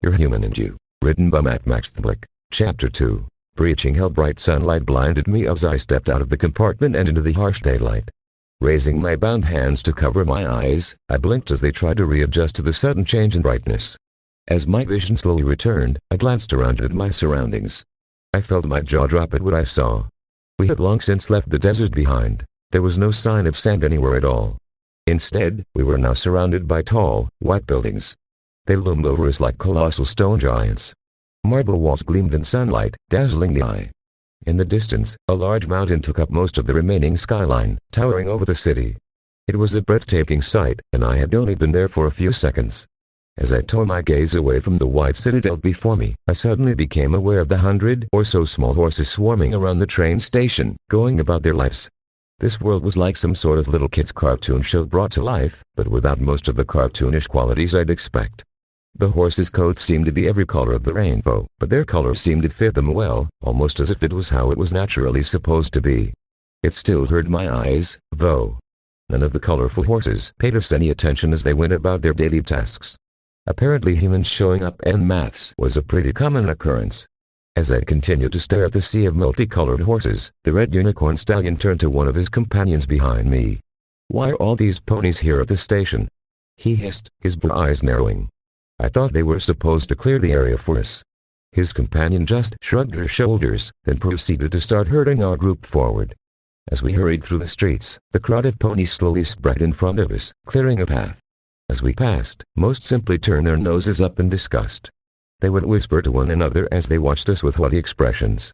You're Human and You. Written by Max Thblick. Chapter 2. Preaching hell. Bright sunlight blinded me as I stepped out of the compartment and into the harsh daylight. Raising my bound hands to cover my eyes, I blinked as they tried to readjust to the sudden change in brightness. As my vision slowly returned, I glanced around at my surroundings. I felt my jaw drop at what I saw. We had long since left the desert behind. There was no sign of sand anywhere at all. Instead, we were now surrounded by tall, white buildings. They loomed over us like colossal stone giants. Marble walls gleamed in sunlight, dazzling the eye. In the distance, a large mountain took up most of the remaining skyline, towering over the city. It was a breathtaking sight, and I had only been there for a few seconds. As I tore my gaze away from the white citadel before me, I suddenly became aware of the 100 or so small horses swarming around the train station, going about their lives. This world was like some sort of little kid's cartoon show brought to life, but without most of the cartoonish qualities I'd expect. The horses' coats seemed to be every color of the rainbow, but their colors seemed to fit them well, almost as if it was how it was naturally supposed to be. It still hurt my eyes, though. None of the colorful horses paid us any attention as they went about their daily tasks. Apparently humans showing up en masse was a pretty common occurrence. As I continued to stare at the sea of multicolored horses, the red unicorn stallion turned to one of his companions behind me. "Why are all these ponies here at the station?" he hissed, his blue eyes narrowing. I thought they were supposed to clear the area for us. His companion just shrugged her shoulders, then proceeded to start herding our group forward. As we hurried through the streets, the crowd of ponies slowly spread in front of us, clearing a path. As we passed, most simply turned their noses up in disgust. They would whisper to one another as they watched us with haughty expressions.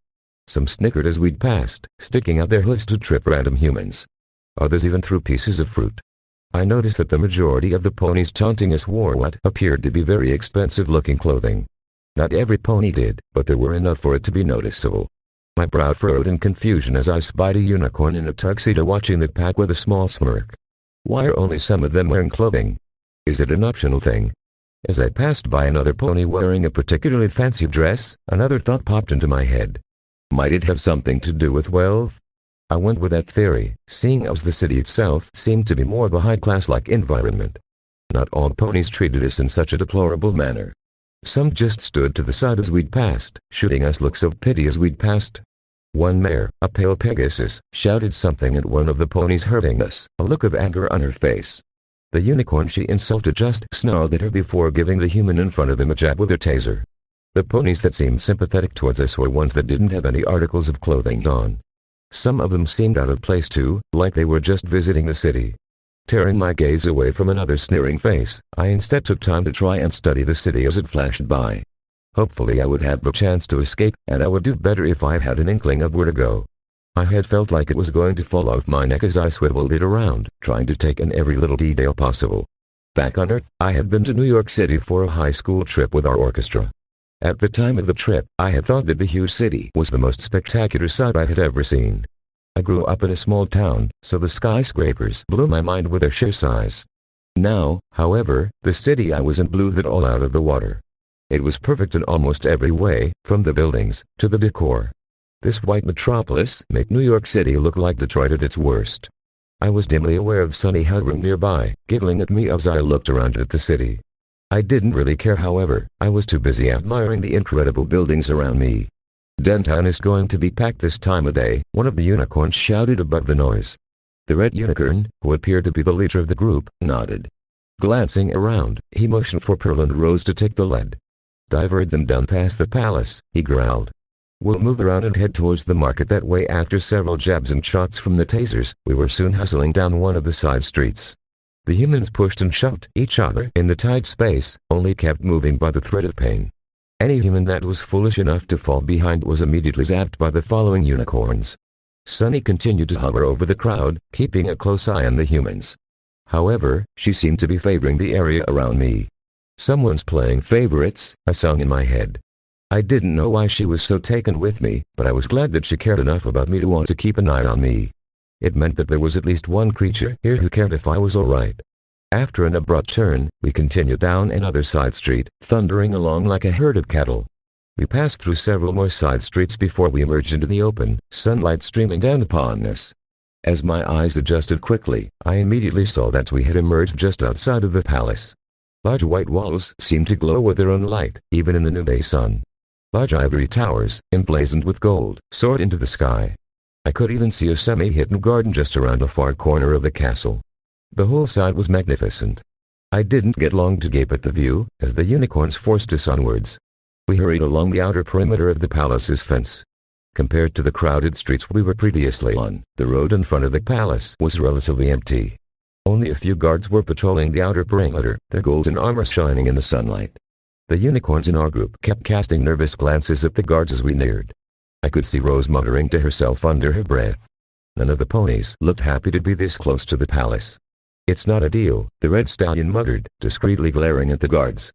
Some snickered as we'd passed, sticking out their hooves to trip random humans. Others even threw pieces of fruit. I noticed that the majority of the ponies taunting us wore what appeared to be very expensive-looking clothing. Not every pony did, but there were enough for it to be noticeable. My brow furrowed in confusion as I spied a unicorn in a tuxedo watching the pack with a small smirk. Why are only some of them wearing clothing? Is it an optional thing? As I passed by another pony wearing a particularly fancy dress, another thought popped into my head. Might it have something to do with wealth? I went with that theory, seeing as the city itself seemed to be more of a high-class-like environment. Not all ponies treated us in such a deplorable manner. Some just stood to the side as we'd passed, shooting us looks of pity as we'd passed. One mare, a pale Pegasus, shouted something at one of the ponies herding us, a look of anger on her face. The unicorn she insulted just snarled at her before giving the human in front of him a jab with her taser. The ponies that seemed sympathetic towards us were ones that didn't have any articles of clothing on. Some of them seemed out of place too, like they were just visiting the city. Tearing my gaze away from another sneering face, I instead took time to try and study the city as it flashed by. Hopefully I would have the chance to escape, and I would do better if I had an inkling of where to go. I had felt like it was going to fall off my neck as I swiveled it around, trying to take in every little detail possible. Back on Earth, I had been to New York City for a high school trip with our orchestra. At the time of the trip, I had thought that the huge city was the most spectacular sight I had ever seen. I grew up in a small town, so the skyscrapers blew my mind with their sheer size. Now, however, the city I was in blew that all out of the water. It was perfect in almost every way, from the buildings to the decor. This white metropolis made New York City look like Detroit at its worst. I was dimly aware of Sunny hovering nearby, giggling at me as I looked around at the city. I didn't really care, however. I was too busy admiring the incredible buildings around me. "Denton is going to be packed this time of day," one of the unicorns shouted above the noise. The red unicorn, who appeared to be the leader of the group, nodded. Glancing around, he motioned for Pearl and Rose to take the lead. "Divert them down past the palace," he growled. "We'll move around and head towards the market that way." After several jabs and shots from the tasers, we were soon hustling down one of the side streets. The humans pushed and shoved each other in the tight space, only kept moving by the thread of pain. Any human that was foolish enough to fall behind was immediately zapped by the following unicorns. Sunny continued to hover over the crowd, keeping a close eye on the humans. However, she seemed to be favoring the area around me. "Someone's playing favorites," I sung in my head. I didn't know why she was so taken with me, but I was glad that she cared enough about me to want to keep an eye on me. It meant that there was at least one creature here who cared if I was alright. After an abrupt turn, we continued down another side street, thundering along like a herd of cattle. We passed through several more side streets before we emerged into the open, sunlight streaming down upon us. As my eyes adjusted quickly, I immediately saw that we had emerged just outside of the palace. Large white walls seemed to glow with their own light, even in the noonday sun. Large ivory towers, emblazoned with gold, soared into the sky. I could even see a semi-hidden garden just around a far corner of the castle. The whole side was magnificent. I didn't get long to gape at the view, as the unicorns forced us onwards. We hurried along the outer perimeter of the palace's fence. Compared to the crowded streets we were previously on, the road in front of the palace was relatively empty. Only a few guards were patrolling the outer perimeter, their golden armor shining in the sunlight. The unicorns in our group kept casting nervous glances at the guards as we neared. I could see Rose muttering to herself under her breath. None of the ponies looked happy to be this close to the palace. "It's not a deal," the red stallion muttered, discreetly glaring at the guards.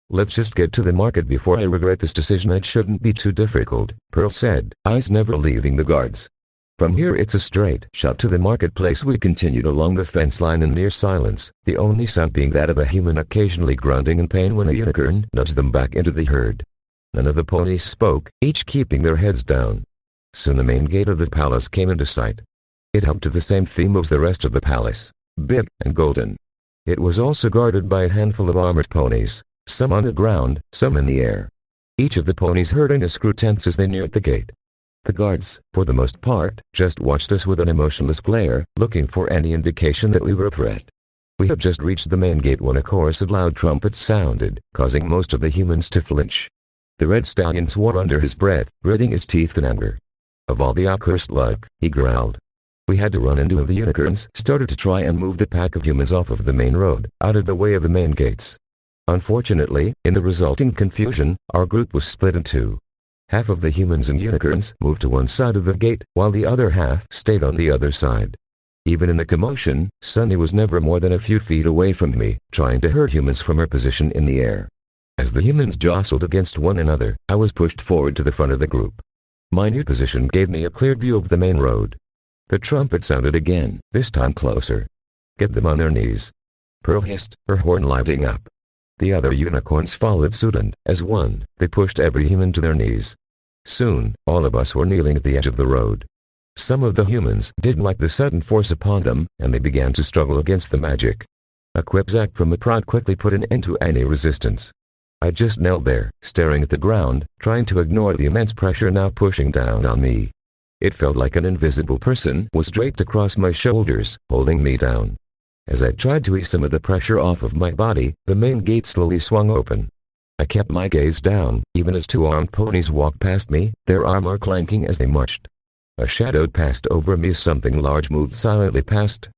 "Let's just get to the market before I regret this decision. It shouldn't be too difficult," Pearl said, eyes never leaving the guards. "From here it's a straight shot to the marketplace." We continued along the fence line in near silence, the only sound being that of a human occasionally grunting in pain when a unicorn nudged them back into the herd. None of the ponies spoke, each keeping their heads down. Soon the main gate of the palace came into sight. It held to the same theme as the rest of the palace, big and golden. It was also guarded by a handful of armored ponies, some on the ground, some in the air. Each of the ponies herding us grew tense as they neared the gate. The guards, for the most part, just watched us with an emotionless glare, looking for any indication that we were a threat. We had just reached the main gate when a chorus of loud trumpets sounded, causing most of the humans to flinch. The red stallion swore under his breath, gritting his teeth in anger. "Of all the accursed luck," he growled. We had to run into the unicorns, started to try and move the pack of humans off of the main road, out of the way of the main gates. Unfortunately, in the resulting confusion, our group was split in two. Half of the humans and unicorns moved to one side of the gate, while the other half stayed on the other side. Even in the commotion, Sunny was never more than a few feet away from me, trying to hurt humans from her position in the air. As the humans jostled against one another, I was pushed forward to the front of the group. My new position gave me a clear view of the main road. The trumpet sounded again, this time closer. "Get them on their knees," Pearl hissed, her horn lighting up. The other unicorns followed suit and, as one, they pushed every human to their knees. Soon, all of us were kneeling at the edge of the road. Some of the humans didn't like the sudden force upon them, and they began to struggle against the magic. A quipzack from the prod quickly put an end to any resistance. I just knelt there, staring at the ground, trying to ignore the immense pressure now pushing down on me. It felt like an invisible person was draped across my shoulders, holding me down. As I tried to ease some of the pressure off of my body, the main gate slowly swung open. I kept my gaze down, even as two armed ponies walked past me, their armor clanking as they marched. A shadow passed over me as something large moved silently past.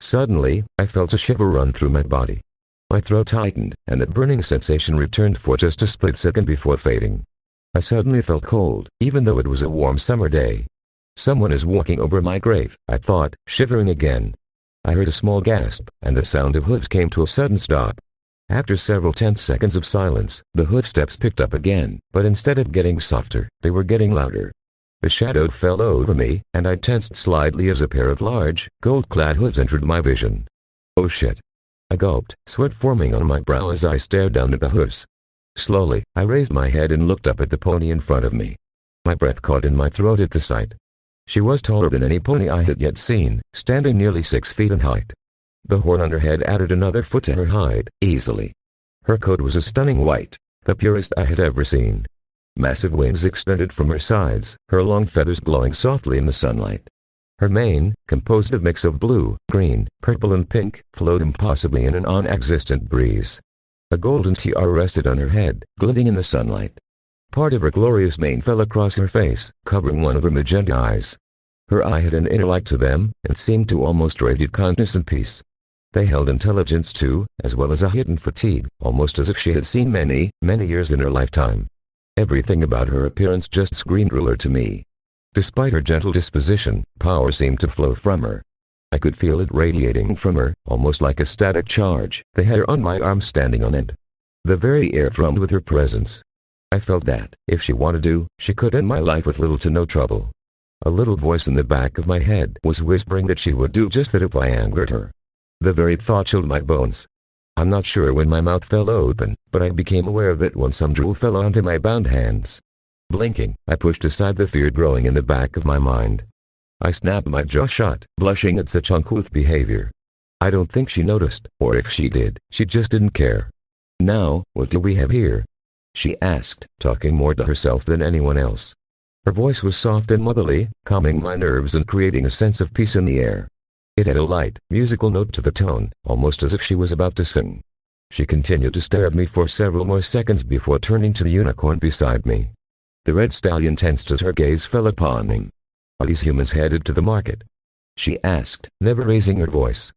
Suddenly, I felt a shiver run through my body. My throat tightened, and that burning sensation returned for just a split second before fading. I suddenly felt cold, even though it was a warm summer day. "Someone is walking over my grave," I thought, shivering again. I heard a small gasp, and the sound of hooves came to a sudden stop. After several tense seconds of silence, the footsteps picked up again, but instead of getting softer, they were getting louder. The shadow fell over me, and I tensed slightly as a pair of large, gold-clad hooves entered my vision. "Oh shit." I gulped, sweat forming on my brow as I stared down at the hooves. Slowly, I raised my head and looked up at the pony in front of me. My breath caught in my throat at the sight. She was taller than any pony I had yet seen, standing nearly 6 feet in height. The horn on her head added another foot to her height, easily. Her coat was a stunning white, the purest I had ever seen. Massive wings extended from her sides, her long feathers glowing softly in the sunlight. Her mane, composed of mix of blue, green, purple and pink, flowed impossibly in an non-existent breeze. A golden tiara rested on her head, glinting in the sunlight. Part of her glorious mane fell across her face, covering one of her magenta eyes. Her eye had an inner light to them, and seemed to almost radiate kindness and peace. They held intelligence too, as well as a hidden fatigue, almost as if she had seen many, many years in her lifetime. Everything about her appearance just screamed ruler to me. Despite her gentle disposition, power seemed to flow from her. I could feel it radiating from her, almost like a static charge. The hair on my arm standing on end. The very air thrummed with her presence. I felt that, if she wanted to, she could end my life with little to no trouble. A little voice in the back of my head was whispering that she would do just that if I angered her. The very thought chilled my bones. I'm not sure when my mouth fell open, but I became aware of it when some drool fell onto my bound hands. Blinking, I pushed aside the fear growing in the back of my mind. I snapped my jaw shut, blushing at such uncouth behavior. I don't think she noticed, or if she did, she just didn't care. Now, what do we have here? She asked, talking more to herself than anyone else. Her voice was soft and motherly, calming my nerves and creating a sense of peace in the air. It had a light, musical note to the tone, almost as if she was about to sing. She continued to stare at me for several more seconds before turning to the unicorn beside me. The red stallion tensed as her gaze fell upon him. Are these humans headed to the market? She asked, never raising her voice.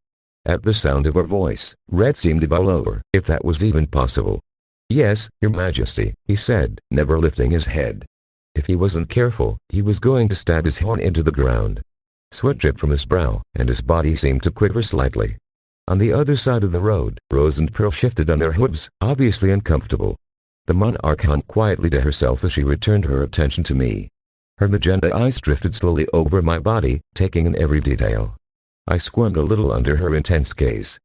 At the sound of her voice, Red seemed to bow lower, if that was even possible. Yes, Your Majesty, he said, never lifting his head. If he wasn't careful, he was going to stab his horn into the ground. Sweat dripped from his brow, and his body seemed to quiver slightly. On the other side of the road, Rose and Pearl shifted on their hooves, obviously uncomfortable. The monarch hummed quietly to herself as she returned her attention to me. Her magenta eyes drifted slowly over my body, taking in every detail. I squirmed a little under her intense gaze.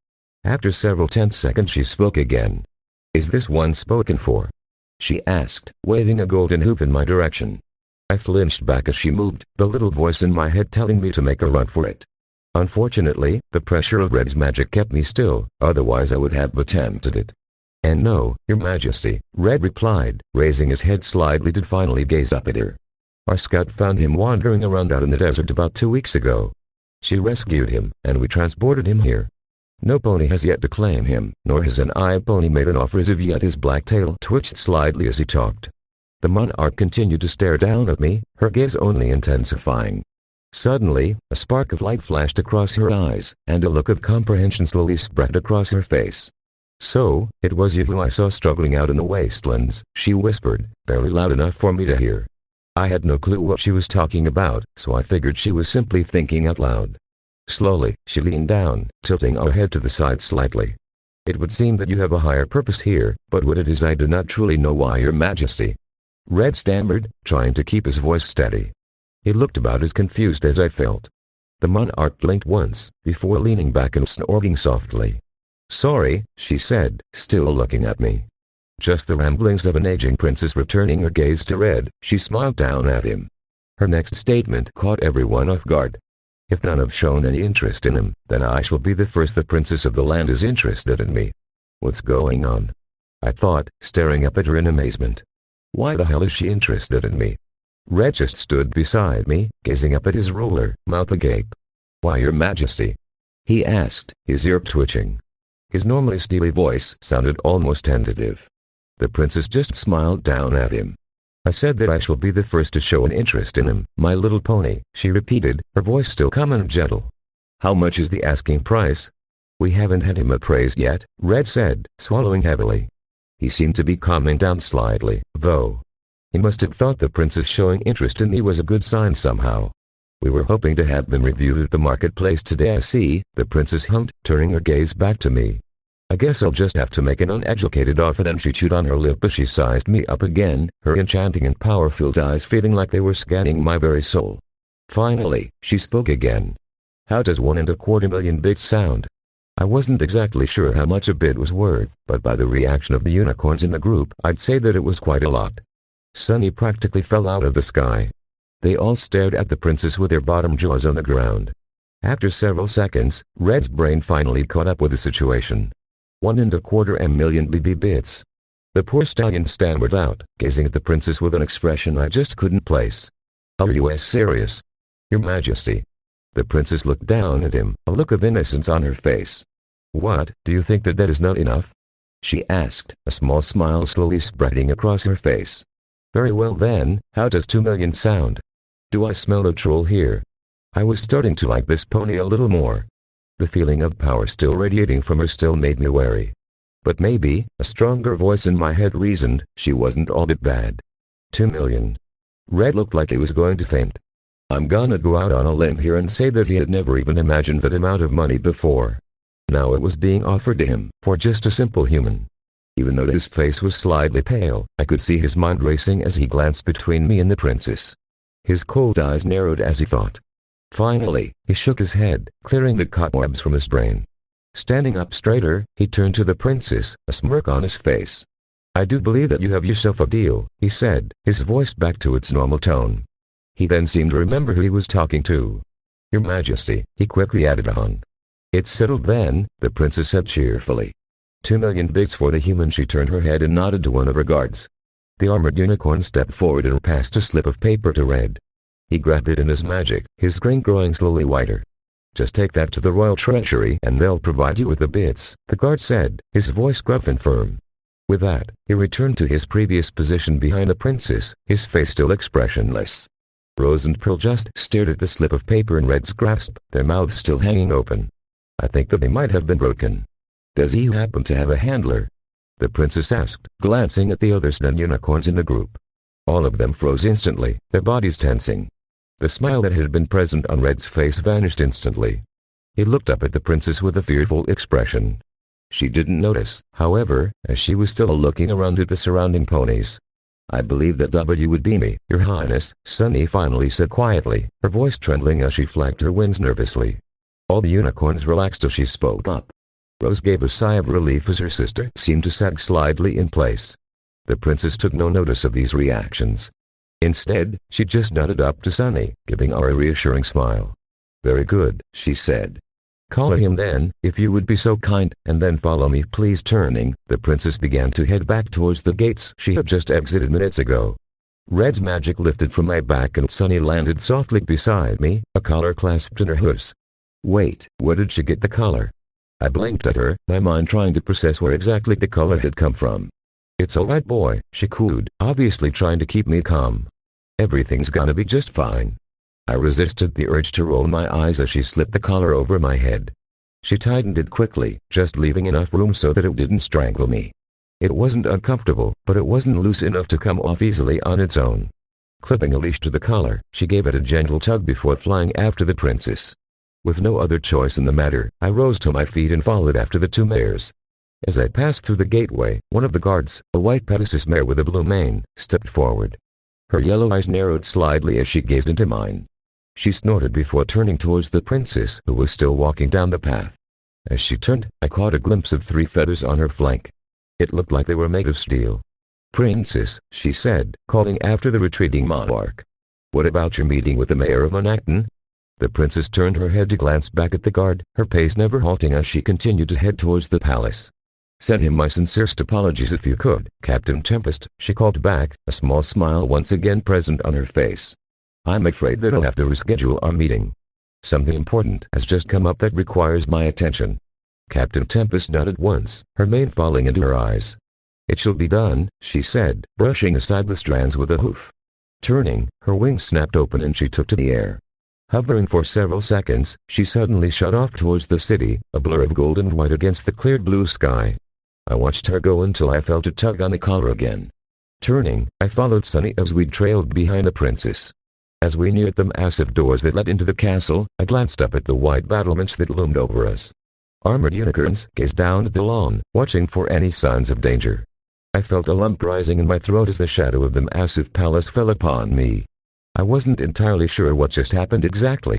After several tense seconds she spoke again. Is this one spoken for? She asked, waving a golden hoop in my direction. I flinched back as she moved, the little voice in my head telling me to make a run for it. Unfortunately, the pressure of Red's magic kept me still, otherwise I would have attempted it. And no, Your Majesty, Red replied, raising his head slightly to finally gaze up at her. Our scout found him wandering around out in the desert about 2 weeks ago. She rescued him, and we transported him here. No pony has yet to claim him, nor has an eye pony made an offer as of yet. His black tail twitched slightly as he talked. The monarch continued to stare down at me, her gaze only intensifying. Suddenly, a spark of light flashed across her eyes, and a look of comprehension slowly spread across her face. So, it was you who I saw struggling out in the wastelands, she whispered, barely loud enough for me to hear. I had no clue what she was talking about, so I figured she was simply thinking out loud. Slowly, she leaned down, tilting her head to the side slightly. It would seem that you have a higher purpose here, but what it is I do not truly know. Why, Your Majesty? Red stammered, trying to keep his voice steady. He looked about as confused as I felt. The monarch blinked once, before leaning back and snorting softly. Sorry, she said, still looking at me. Just the ramblings of an aging princess. Returning her gaze to Red, she smiled down at him. Her next statement caught everyone off guard. If none have shown any interest in him, then I shall be the first. The princess of the land is interested in me. What's going on? I thought, staring up at her in amazement. Why the hell is she interested in me? Red just stood beside me, gazing up at his ruler, mouth agape. Why, Your Majesty? He asked, his ear twitching. His normally steely voice sounded almost tentative. The princess just smiled down at him. I said that I shall be the first to show an interest in him, my little pony, she repeated, her voice still calm and gentle. How much is the asking price? We haven't had him appraised yet, Red said, swallowing heavily. He seemed to be calming down slightly, though. He must have thought the princess showing interest in me was a good sign somehow. We were hoping to have been reviewed at the marketplace today. I see, the princess hummed, turning her gaze back to me. I guess I'll just have to make an uneducated offer. Then she chewed on her lip as she sized me up again, her enchanting and power-filled eyes feeling like they were scanning my very soul. Finally, she spoke again. How does 1.25 million bits sound? I wasn't exactly sure how much a bid was worth, but by the reaction of the unicorns in the group, I'd say that it was quite a lot. Sunny practically fell out of the sky. They all stared at the princess with their bottom jaws on the ground. After several seconds, Red's brain finally caught up with the situation. 1.25 million BB bits. The poor stallion stammered out, gazing at the princess with an expression I just couldn't place. Are you serious? Your Majesty. The princess looked down at him, a look of innocence on her face. What, do you think that is not enough? She asked, a small smile slowly spreading across her face. Very well then, how does 2 million sound? Do I smell a troll here? I was starting to like this pony a little more. The feeling of power still radiating from her still made me wary. But maybe, a stronger voice in my head reasoned, she wasn't all that bad. 2 million. Red looked like he was going to faint. I'm gonna go out on a limb here and say that he had never even imagined that amount of money before. Now it was being offered to him, for just a simple human. Even though his face was slightly pale, I could see his mind racing as he glanced between me and the princess. His cold eyes narrowed as he thought. Finally, he shook his head, clearing the cobwebs from his brain. Standing up straighter, he turned to the princess, a smirk on his face. I do believe that you have yourself a deal, he said, his voice back to its normal tone. He then seemed to remember who he was talking to. Your Majesty, he quickly added on. It's settled then, the princess said cheerfully. 2,000,000 bits for the human. She turned her head and nodded to one of her guards. The armored unicorn stepped forward and passed a slip of paper to Red. He grabbed it in his magic, his screen growing slowly whiter. "Just take that to the royal treasury and they'll provide you with the bits," the guard said, his voice gruff and firm. With that, he returned to his previous position behind the princess, his face still expressionless. Rose and Pearl just stared at the slip of paper in Red's grasp, their mouths still hanging open. "I think that they might have been broken. Does he happen to have a handler?" the princess asked, glancing at the other stun unicorns in the group. All of them froze instantly, their bodies tensing. The smile that had been present on Red's face vanished instantly. He looked up at the princess with a fearful expression. She didn't notice, however, as she was still looking around at the surrounding ponies. "I believe that W would be me, Your Highness," Sunny finally said quietly, her voice trembling as she flapped her wings nervously. All the unicorns relaxed as she spoke up. Rose gave a sigh of relief as her sister seemed to sag slightly in place. The princess took no notice of these reactions. Instead, she just nodded up to Sunny, giving her a reassuring smile. "Very good," she said. "Call him then, if you would be so kind, and then follow me please." Turning, the princess began to head back towards the gates she had just exited minutes ago. Red's magic lifted from my back and Sunny landed softly beside me, a collar clasped in her hooves. Wait, where did she get the collar? I blinked at her, my mind trying to process where exactly the collar had come from. "It's alright boy," she cooed, obviously trying to keep me calm. "Everything's gonna be just fine." I resisted the urge to roll my eyes as she slipped the collar over my head. She tightened it quickly, just leaving enough room so that it didn't strangle me. It wasn't uncomfortable, but it wasn't loose enough to come off easily on its own. Clipping a leash to the collar, she gave it a gentle tug before flying after the princess. With no other choice in the matter, I rose to my feet and followed after the two mares. As I passed through the gateway, one of the guards, a white Pegasus mare with a blue mane, stepped forward. Her yellow eyes narrowed slightly as she gazed into mine. She snorted before turning towards the princess who was still walking down the path. As she turned, I caught a glimpse of 3 feathers on her flank. It looked like they were made of steel. "Princess," she said, calling after the retreating monarch. "What about your meeting with the mayor of Monacton?" The princess turned her head to glance back at the guard, her pace never halting as she continued to head towards the palace. "Send him my sincerest apologies if you could, Captain Tempest," she called back, a small smile once again present on her face. "I'm afraid that I'll have to reschedule our meeting. Something important has just come up that requires my attention." Captain Tempest nodded once, her mane falling into her eyes. "It shall be done," she said, brushing aside the strands with a hoof. Turning, her wings snapped open and she took to the air. Hovering for several seconds, she suddenly shot off towards the city, a blur of gold and white against the cleared blue sky. I watched her go until I felt a tug on the collar again. Turning, I followed Sunny as we trailed behind the princess. As we neared the massive doors that led into the castle, I glanced up at the white battlements that loomed over us. Armored unicorns gazed down at the lawn, watching for any signs of danger. I felt a lump rising in my throat as the shadow of the massive palace fell upon me. I wasn't entirely sure what just happened exactly,